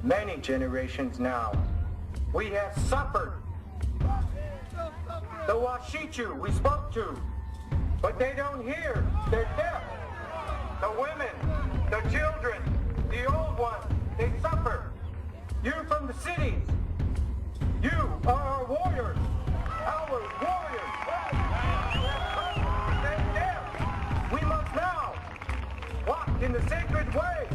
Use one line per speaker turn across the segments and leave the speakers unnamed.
Many generations now, we have suffered. The Washichu we spoke to, but they don't hear. They're deaf. The women, the children, the old ones, they suffer. You're from the cities. You are our warriors. Our warriors. They're deaf. We must now walk in the sacred way.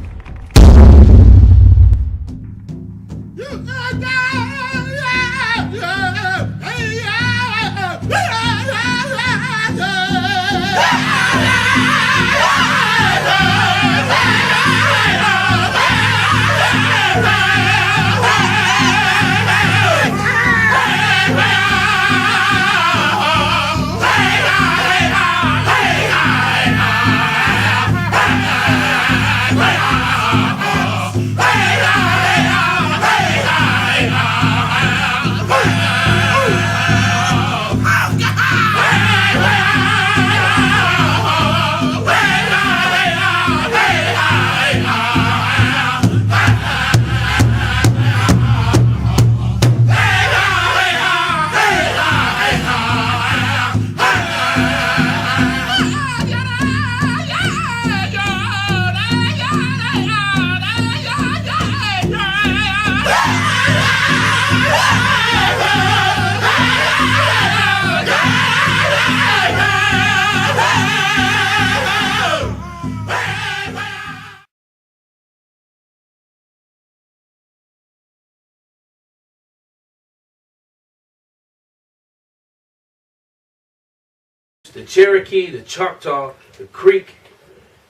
The Cherokee, the Choctaw, the Creek,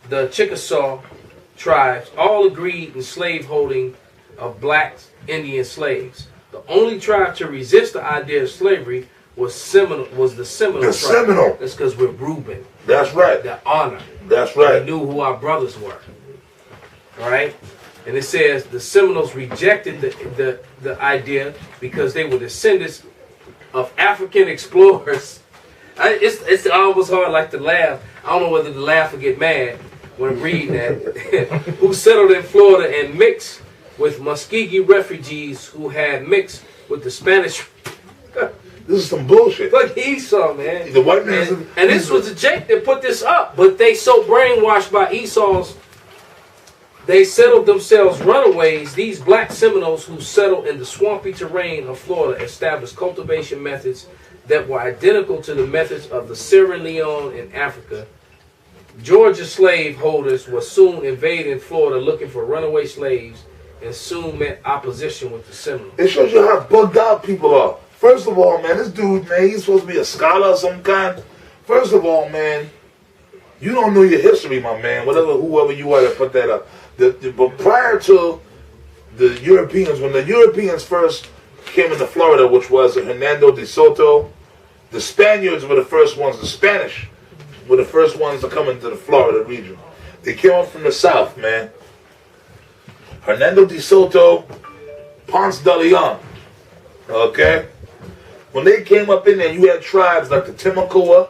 the Chickasaw tribes all agreed in slaveholding of black Indian slaves. The only tribe to resist the idea of slavery was the Seminole tribe.
Seminole.
That's because we're Reuben.
That's right.
The honor.
That's right.
We knew who our brothers were. All right? And it says the Seminoles rejected the idea because they were descendants of African explorers. It's almost hard like to laugh. I don't know whether to laugh or get mad when I'm reading that. Who settled in Florida and mixed with Muskogee refugees who had mixed with the Spanish.
This is some bullshit.
Fuck Esau, man.
The white man.
And this was the Jake that put this up. But they so brainwashed by Esau's, they settled themselves runaways. These black Seminoles who settled in the swampy terrain of Florida established cultivation methods that were identical to the methods of the Sierra Leone in Africa. Georgia slave holders were soon invading Florida looking for runaway slaves and soon met opposition with the Seminoles.
It shows you how bugged out people are. First of all, man, this dude, man, he's supposed to be a scholar of some kind. First of all, man, you don't know your history, my man, whoever you are to put that up. But prior to the Europeans, when the Europeans first came into Florida, which was Hernando de Soto, the Spaniards were the first ones, the Spanish were the first ones to come into the Florida region. They came up from the south, man. Hernando de Soto, Ponce de Leon, okay? When they came up in there, you had tribes like the Timucua,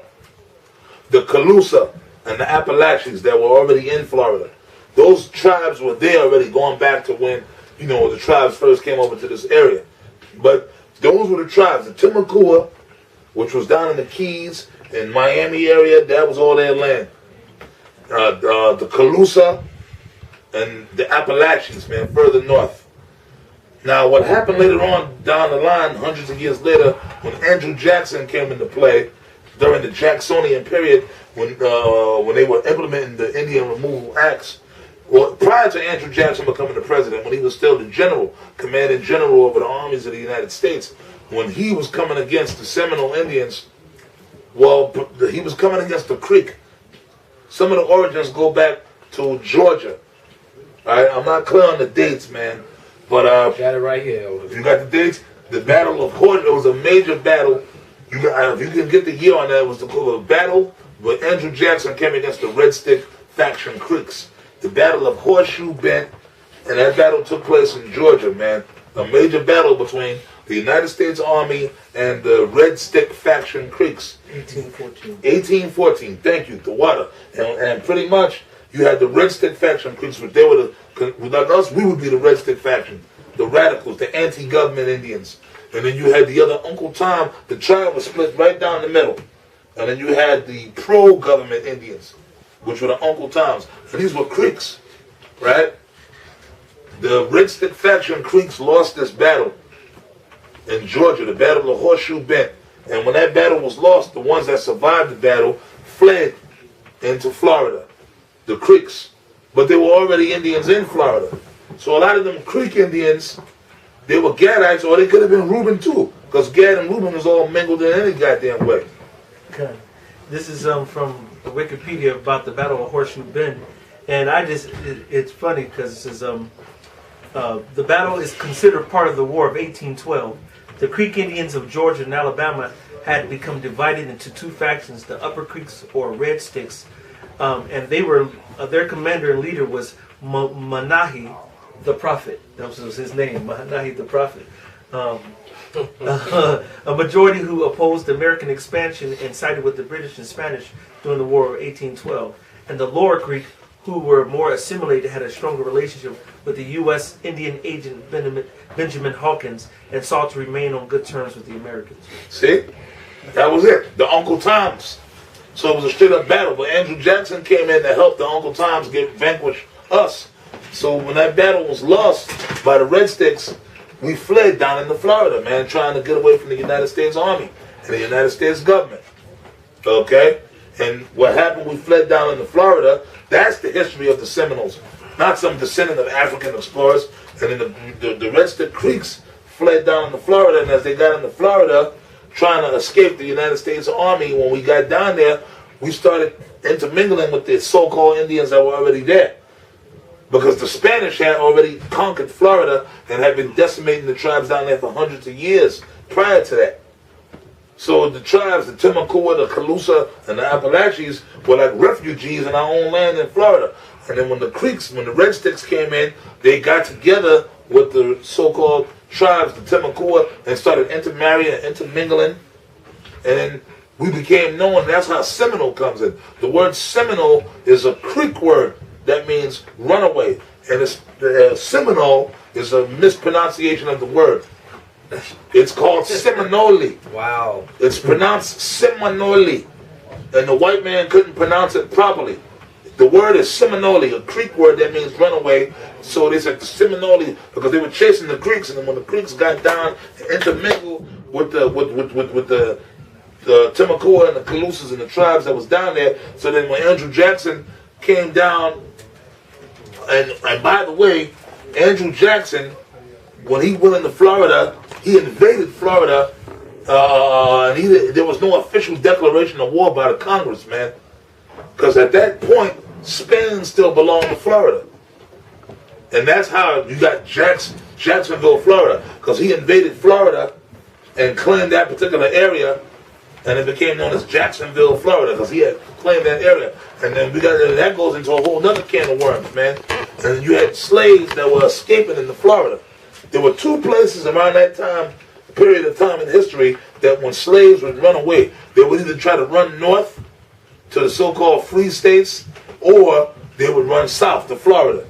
the Calusa, and the Appalachians that were already in Florida. Those tribes were there already going back to when, the tribes first came over to this area. But those were the tribes. The Timucua, which was down in the Keys, in Miami area, that was all their land. The Calusa and the Appalachians, man, further north. Now, what happened later on down the line, hundreds of years later, when Andrew Jackson came into play, during the Jacksonian period, when they were implementing the Indian Removal Acts, well, prior to Andrew Jackson becoming the president, when he was still the general, commanding general over the armies of the United States, when he was coming against the Seminole Indians, well, he was coming against the Creek. Some of the origins go back to Georgia. All right, I'm not clear on the dates, man, but
got it right here.
You got the dates. The Battle of Horseshoe, it was a major battle. If you can get the year on that, it was the battle where Andrew Jackson came against the Red Stick faction Creeks. The Battle of Horseshoe Bend, and that battle took place in Georgia, man. A major battle between the United States Army and the Red Stick Faction Creeks.
1814.
1814. Thank you, the water. And pretty much you had the Red Stick Faction Creeks, but they were without us, we would be the Red Stick Faction, the radicals, the anti-government Indians. And then you had the other Uncle Tom. The tribe was split right down the middle. And then you had the pro-government Indians, which were the Uncle Toms. And these were Creeks, right? The Red Stick Faction Creeks lost this battle in Georgia, the Battle of Horseshoe Bend. And when that battle was lost, the ones that survived the battle fled into Florida, the Creeks. But there were already Indians in Florida. So a lot of them Creek Indians, they were Gadites, or they could have been Reuben too, because Gad and Reuben was all mingled in any goddamn way.
Okay. This is from Wikipedia about the Battle of Horseshoe Bend. And it's funny because it says the battle is considered part of the War of 1812. The Creek Indians of Georgia and Alabama had become divided into two factions, the Upper Creeks or Red Sticks, and they were their commander and leader was Manahi the Prophet. That was his name, Manahi the Prophet. A majority who opposed American expansion and sided with the British and Spanish during the War of 1812, and the Lower Creek, who were more assimilated, had a stronger relationship with the U.S. Indian agent Benjamin Hawkins and sought to remain on good terms with the Americans.
See? That was it. The Uncle Toms. So it was a straight up battle. But Andrew Jackson came in to help the Uncle Toms vanquish us. So when that battle was lost by the Red Sticks, we fled down into Florida, man, trying to get away from the United States Army and the United States government. Okay? And what happened, we fled down into Florida. That's the history of the Seminoles. Not some descendant of African explorers. And then the Red Stick Creeks fled down into Florida. And as they got into Florida, trying to escape the United States Army, when we got down there, we started intermingling with the so-called Indians that were already there. Because the Spanish had already conquered Florida and had been decimating the tribes down there for hundreds of years prior to that. So the tribes, the Timucua, the Calusa, and the Appalachians were like refugees in our own land in Florida. And then when the Creeks, when the Red Sticks came in, they got together with the so-called tribes, the Timucua, and started intermarrying and intermingling. And then we became known. That's how Seminole comes in. The word Seminole is a Creek word that means runaway. And Seminole is a mispronunciation of the word. It's called Seminole.
Wow.
It's pronounced Seminole. And the white man couldn't pronounce it properly. The word is Seminole, a Creek word that means runaway. So they said the Seminole because they were chasing the Creeks, and then when the Creeks got down and intermingled with the Timucua and the Calusas and the tribes that was down there. So then when Andrew Jackson came down, and by the way, Andrew Jackson, when he went into Florida, he invaded Florida, and there was no official declaration of war by the Congress, man. Because at that point, Spain still belonged to Florida. And that's how you got Jacksonville, Florida. Because he invaded Florida and claimed that particular area, and it became known as Jacksonville, Florida, because he had claimed that area. And then that goes into a whole other can of worms, man. And you had slaves that were escaping into Florida. There were two places around that time, period of time in history, that when slaves would run away, they would either try to run north to the so-called free states, or they would run south to Florida.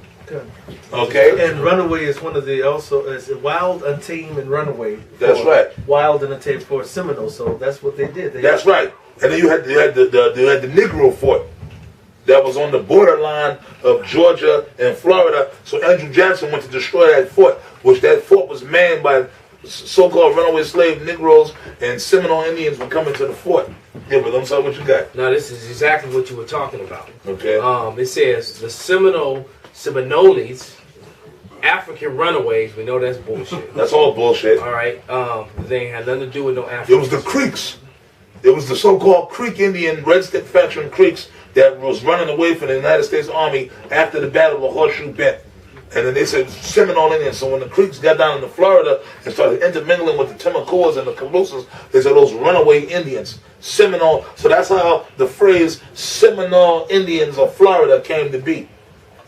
Okay?
And runaway is one of the is wild, untamed, and runaway.
That's right.
Wild and untamed for Seminole. So that's what they did.
That's right. And then you had the Negro Fort that was on the borderline of Georgia and Florida. So Andrew Jackson went to destroy that fort, which that fort was manned by so-called runaway slave Negroes, and Seminole Indians were coming to the fort. Yeah, but I'm sorry, what you got?
Now this is exactly what you were talking about.
Okay.
It says the Seminoles, African runaways. We know that's bullshit.
That's all bullshit.
All right. They ain't had nothing to do with no African.
It was the Creeks. It was the so-called Creek Indian, Red Stick Faction Creeks that was running away from the United States Army after the Battle of Horseshoe Bend. And then they said Seminole Indians. So when the Creeks got down into Florida and started intermingling with the Timucuas and the Calusas, they said those runaway Indians. Seminole. So that's how the phrase Seminole Indians of Florida came to be.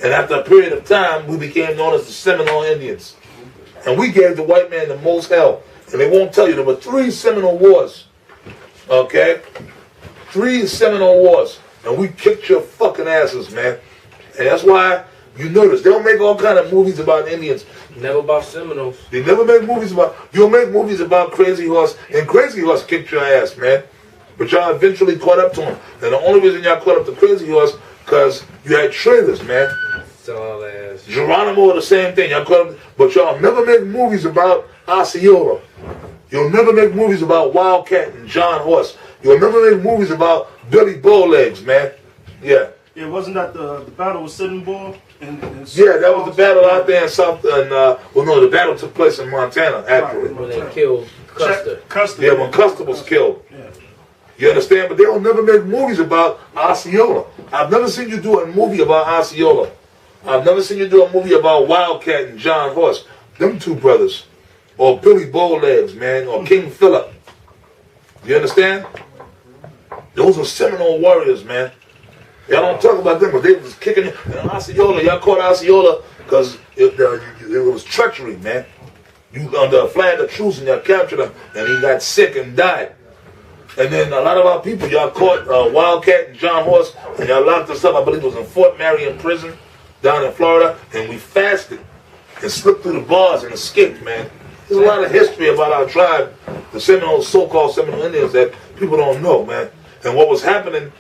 And after a period of time, we became known as the Seminole Indians. And we gave the white man the most hell. and they won't tell you there were 3 Seminole Wars. Okay? 3 Seminole Wars. And we kicked your fucking asses, man. And that's why you notice they don't make all kind of movies about Indians.
Never about Seminoles.
They never make movies about. You'll make movies about Crazy Horse, and Crazy Horse kicked your ass, man. But y'all eventually caught up to him. And the only reason y'all caught up to Crazy Horse because you had trailers, man.
Sell all ass.
Geronimo, the same thing. Y'all caught up, but y'all never make movies about Osceola. You'll never make movies about Wildcat and John Horse. You'll never make movies about Billy Bowlegs, man. Yeah.
Yeah, wasn't that the battle with Sitting Bull?
Yeah, that was the battle out there in South. Well, no, the battle took place in Montana, actually.
When they killed Custer.
Custer.
Yeah, when Custer was killed.
Yeah.
You understand? But they'll never make movies about Osceola. I've never seen you do a movie about Osceola. I've never seen you do a movie about Wildcat and John Horse. Them 2 brothers. Or Billy Bowlegs, man. Or King Philip. You understand? Those are Seminole warriors, man. Y'all don't talk about them, but they was kicking it. And Osceola, y'all caught Osceola because it was treachery, man. You under a flag of truce and y'all captured him, and he got sick and died. And then a lot of our people, y'all caught Wildcat and John Horse, and y'all locked us up. I believe it was in Fort Marion prison down in Florida, and we fasted and slipped through the bars and escaped, man. There's a lot of history about our tribe, the Seminole, so-called Seminole Indians, that people don't know, man. And what was happening,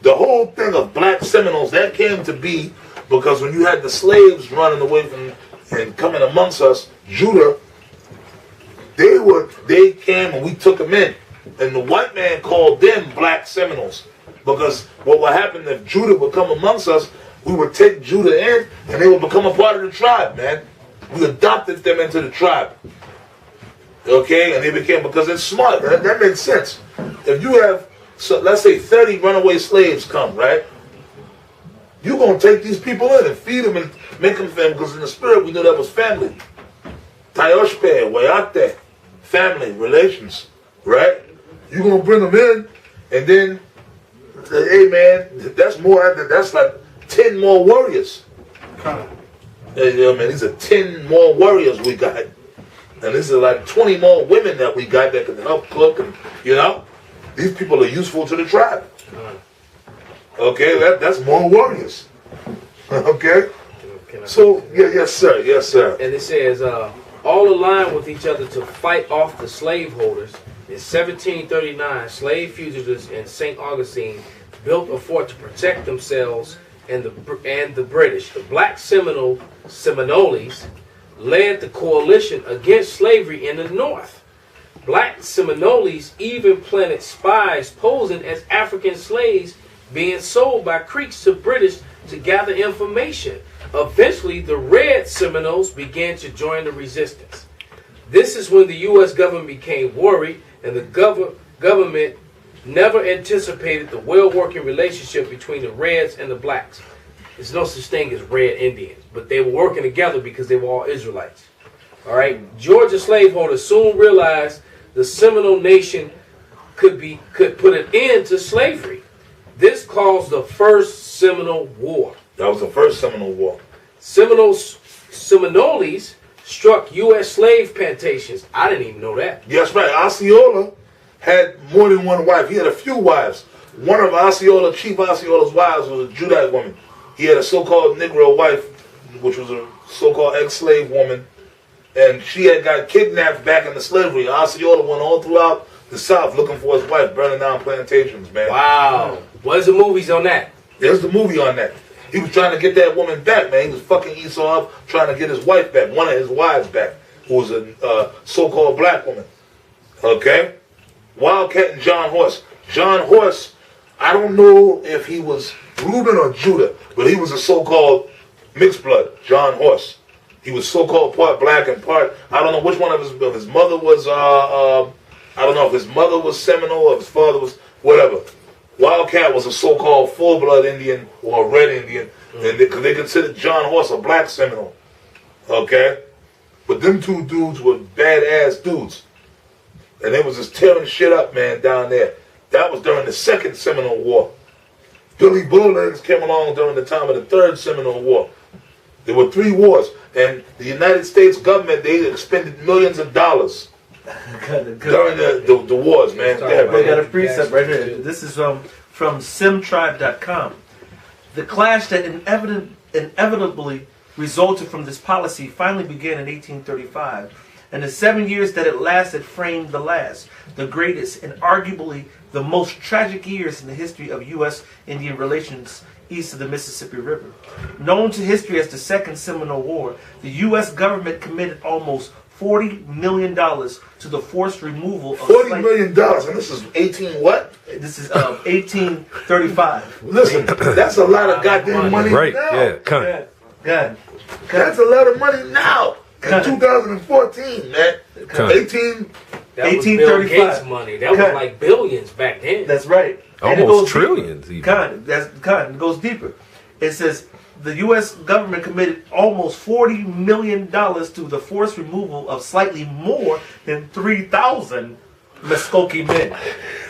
the whole thing of black Seminoles, that came to be because when you had the slaves running away from and coming amongst us, Judah, they came and we took them in. And the white man called them black Seminoles. Because what would happen if Judah would come amongst us, we would take Judah in and they would become a part of the tribe, man. We adopted them into the tribe. Okay? And they became, because it's smart. That makes sense. If you have, so let's say 30 runaway slaves come, right? You're going to take these people in and feed them and make them family. Because in the spirit, we knew that was family. Tayoshpe, Wayate, family, relations, right? You're going to bring them in, and then, hey man, that's like 10 more warriors. Hey, you know, man, these are 10 more warriors we got. And these are like 20 more women that we got that can help cook, and, you know, these people are useful to the tribe. Okay, that's more warriors. Okay? So, yeah, yes sir, yes sir.
And it says, all aligned with each other to fight off the slaveholders. In 1739, slave fugitives in St. Augustine built a fort to protect themselves and the British. The black Seminoles led the coalition against slavery in the North. Black Seminoles even planted spies posing as African slaves being sold by Creeks to British to gather information. Eventually, the red Seminoles began to join the resistance. This is when the U.S. government became worried, and the government never anticipated the well-working relationship between the Reds and the Blacks. There's no such thing as Red Indians, but they were working together because they were all Israelites. All right. Georgia slaveholders soon realized the Seminole Nation could put an end to slavery. This caused the First Seminole War.
That was the first Seminole War.
Seminoles struck U.S. slave plantations. I didn't even know that.
Yes, right. Osceola had more than one wife. He had a few wives. One of Chief Osceola's wives was a Judite woman. He had a so-called Negro wife, which was a so-called ex-slave woman, and she had got kidnapped back into slavery. Osceola went all throughout the South looking for his wife, burning down plantations, man.
Wow. What's the movies on that?
There's the movie on that. He was trying to get that woman back, man. He was fucking Esau up, trying to get his wife back, one of his wives back, who was a so-called black woman. Okay? Wildcat and John Horse. John Horse, I don't know if he was Reuben or Judah, but he was a so-called mixed blood, John Horse. He was so-called part black and part, I don't know which one of his mother was, I don't know if his mother was Seminole or if his father was, whatever. Wildcat was a so-called full-blood Indian or a red Indian, and they considered John Horse a black Seminole. Okay? But them two dudes were badass dudes. And they was just tearing shit up, man, down there. That was during the Second Seminole War. Billy Bowlegs came along during the time of the Third Seminole War. There were 3 wars, and the United States government, they expended millions of dollars during the wars, man. Yeah,
They got a
man.
precept right here. This is from simtribe.com. The clash that inevitably resulted from this policy finally began in 1835, and the 7 years that it lasted framed the last, the greatest, and arguably the most tragic years in the history of U.S.-Indian relations east of the Mississippi River. Known to history as the Second Seminole War, the U.S. government committed almost $40 million to the forced removal of
$40 million, and this is 18 what?
This is 1835.
Listen, that's a lot of goddamn money
Right,
now.
yeah, come.
God.
That's a lot of money now. In
Cut.
2014, man.
Cut.
18.
That was Bill
1835.
Gates money. That was
Cut.
like billions back then.
That's right. And it
Almost
goes
trillions
deeper.
even.
It goes deeper. It says the U.S. government committed almost $40 million to the forced removal of slightly more than 3,000 Muskogee men,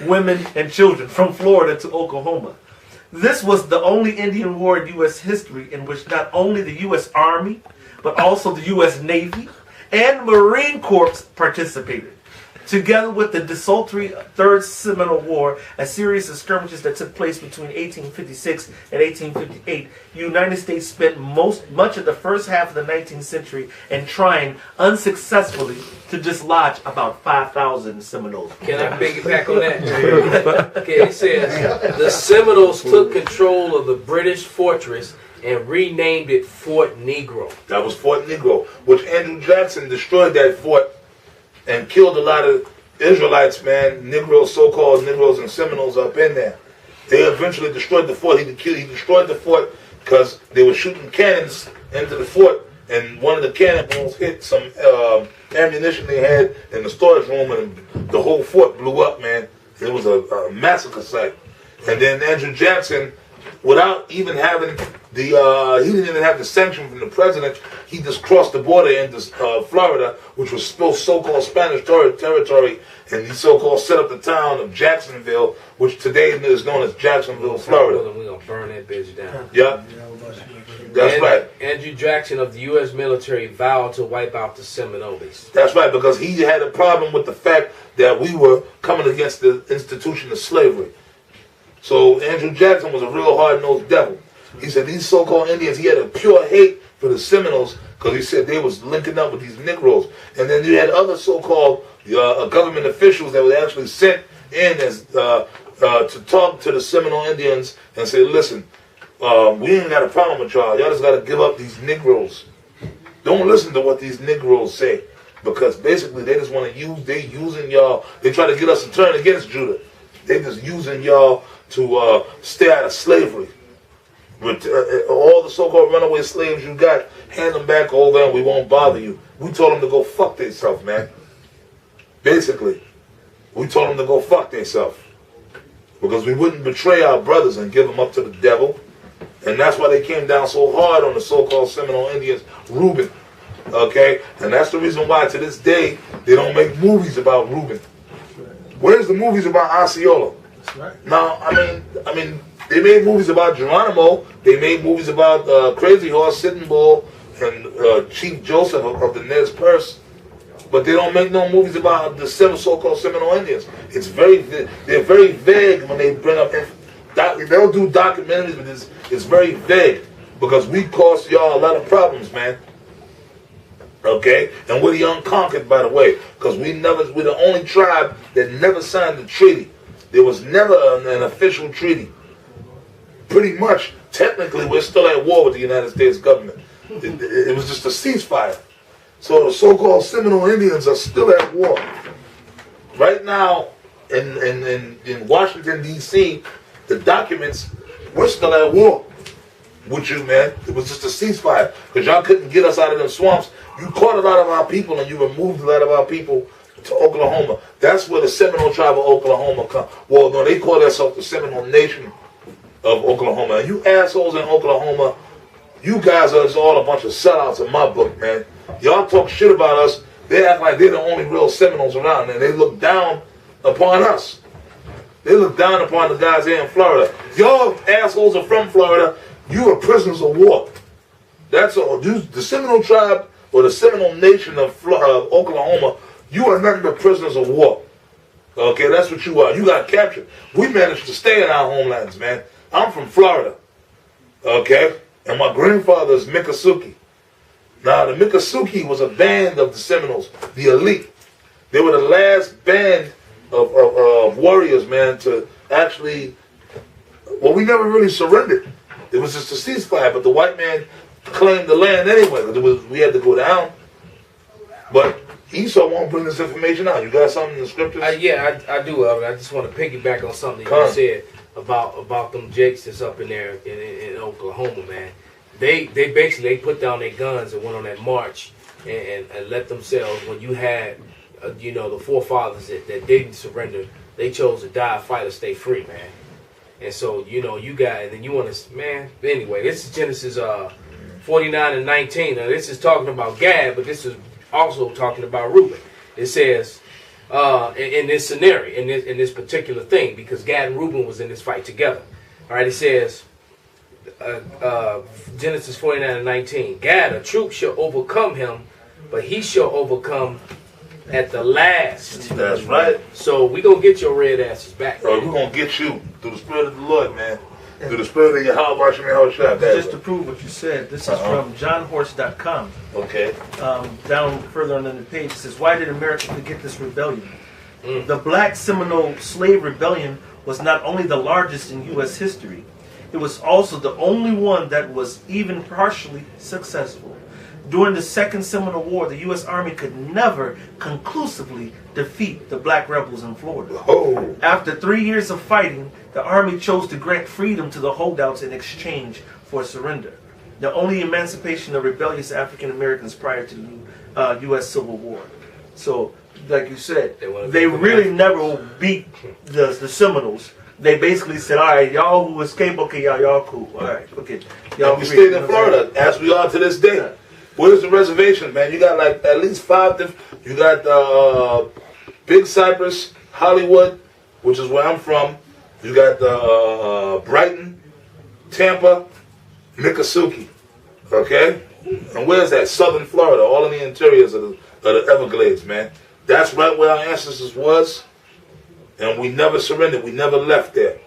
women, and children from Florida to Oklahoma. This was the only Indian war in U.S. history in which not only the U.S. Army, but also the U.S. Navy and Marine Corps participated. Together with the desultory Third Seminole War, a series of skirmishes that took place between 1856 and 1858, the United States spent much of the first half of the 19th century in trying unsuccessfully to dislodge about 5,000 Seminoles.
Can I piggyback on that? Okay, it says the Seminoles took control of the British fortress and renamed it Fort Negro.
That was Fort Negro, which Andrew Jackson destroyed that fort and killed a lot of Israelites, man, Negroes, so-called Negroes and Seminoles up in there. They eventually destroyed the fort. He destroyed the fort because they were shooting cannons into the fort, and one of the cannonballs hit some ammunition they had in the storage room, and the whole fort blew up, man. It was a massacre site. And then Andrew Jackson, without even having he didn't even have the sanction from the president. He just crossed the border into Florida, which was still so-called Spanish territory, and he so-called set up the town of Jacksonville, which today is known as Jacksonville, Florida.
We're going to burn that bitch down.
Yeah, that's right.
Andrew Jackson of the U.S. military vowed to wipe out the Seminoles.
That's right, because he had a problem with the fact that we were coming against the institution of slavery. So Andrew Jackson was a real hard-nosed devil. He said these so-called Indians, he had a pure hate for the Seminoles because he said they was linking up with these Negroes. And then you had other so-called government officials that were actually sent in as to talk to the Seminole Indians and say, listen, we ain't got a problem with y'all. Y'all just got to give up these Negroes. Don't listen to what these Negroes say, because basically they just want to using y'all. They try to get us to turn against Judah. They just using y'all to stay out of slavery. With all the so-called runaway slaves you got, hand them back over and we won't bother you. We told them to go fuck themselves, man. Basically, we told them to go fuck themselves. Because we wouldn't betray our brothers and give them up to the devil. And that's why they came down so hard on the so-called Seminole Indians, Reuben. Okay? And that's the reason why to this day they don't make movies about Reuben. Where's the movies about Osceola?
That's right.
Now, I mean, they made movies about Geronimo. They made movies about Crazy Horse, Sitting Bull, and Chief Joseph of the Nez Perce. But they don't make no movies about the so-called Seminole Indians. They're very vague when they bring up. They'll do documentaries, but it's very vague because we caused y'all a lot of problems, man. Okay, and we're the unconquered, by the way, because we're the only tribe that never signed the treaty. There was never an official treaty. Pretty much, technically, we're still at war with the United States government. It was just a ceasefire. So the so-called Seminole Indians are still at war. Right now, in Washington, D.C., the documents, we're still at war with you, man. It was just a ceasefire because y'all couldn't get us out of them swamps. You caught a lot of our people and you removed a lot of our people to Oklahoma. That's where the Seminole tribe of Oklahoma come. Well, no, they call themselves the Seminole Nation of Oklahoma. And you assholes in Oklahoma, you guys are just all a bunch of sellouts in my book, man. Y'all talk shit about us. They act like they're the only real Seminoles around, and they look down upon us. They look down upon the guys here in Florida. Y'all assholes are from Florida. You are prisoners of war. That's all. The Seminole tribe or the Seminole Nation of Oklahoma, You are nothing but prisoners of war. Okay, that's what you are. You got captured. We managed to stay in our homelands, man. I'm from Florida. Okay? And my grandfather is Miccosukee. Now, the Miccosukee was a band of the Seminoles, the elite. They were the last band of warriors, man, to actually... Well, we never really surrendered. It was just a ceasefire, but the white man claimed the land anyway. We had to go down. But Esau won't bring this information out. You got something in the scriptures?
Yeah, I do. I just want to piggyback on something you said about them Jakes that's up in there in Oklahoma, man. They basically put down their guns and went on that march and let themselves, when you had, the forefathers that didn't surrender, they chose to die, fight, or stay free, man. And so, you got, and then you want to, man, anyway, this is Genesis 49 and 19. Now, this is talking about Gad, but this is also talking about Reuben. It says, in this scenario, in this particular thing, because Gad and Reuben was in this fight together. All right, it says, Genesis 49 and 19, Gad, a troop shall overcome him, but he shall overcome at the last.
That's right.
So we're going to get your red asses back.
Bro, we're going to get you through the Spirit of the Lord, man. Through the Spirit of Yahweh, Shah.
Just to prove what you said, this is from johnhorse.com.
Okay.
Down further on the page, it says, why did America forget this rebellion? The Black Seminole Slave Rebellion was not only the largest in U.S. history, it was also the only one that was even partially successful. During the Second Seminole War, the U.S. Army could never conclusively defeat the black rebels in Florida.
Oh.
After 3 years of fighting, the Army chose to grant freedom to the holdouts in exchange for surrender. The only emancipation of rebellious African Americans prior to the U.S. Civil War. So, like you said, they really never beat the Seminoles. They basically said, all right, y'all who escaped, okay, y'all cool. All right, okay. Y'all
we stayed in Florida, as we are to this day.
Yeah.
Where's the reservations, man? You got like at least 5 different. You got Big Cypress, Hollywood, which is where I'm from. You got Brighton, Tampa, Miccosukee. Okay? And where's that? Southern Florida, all in the interiors of the Everglades, man. That's right where our ancestors was. And we never surrendered. We never left there.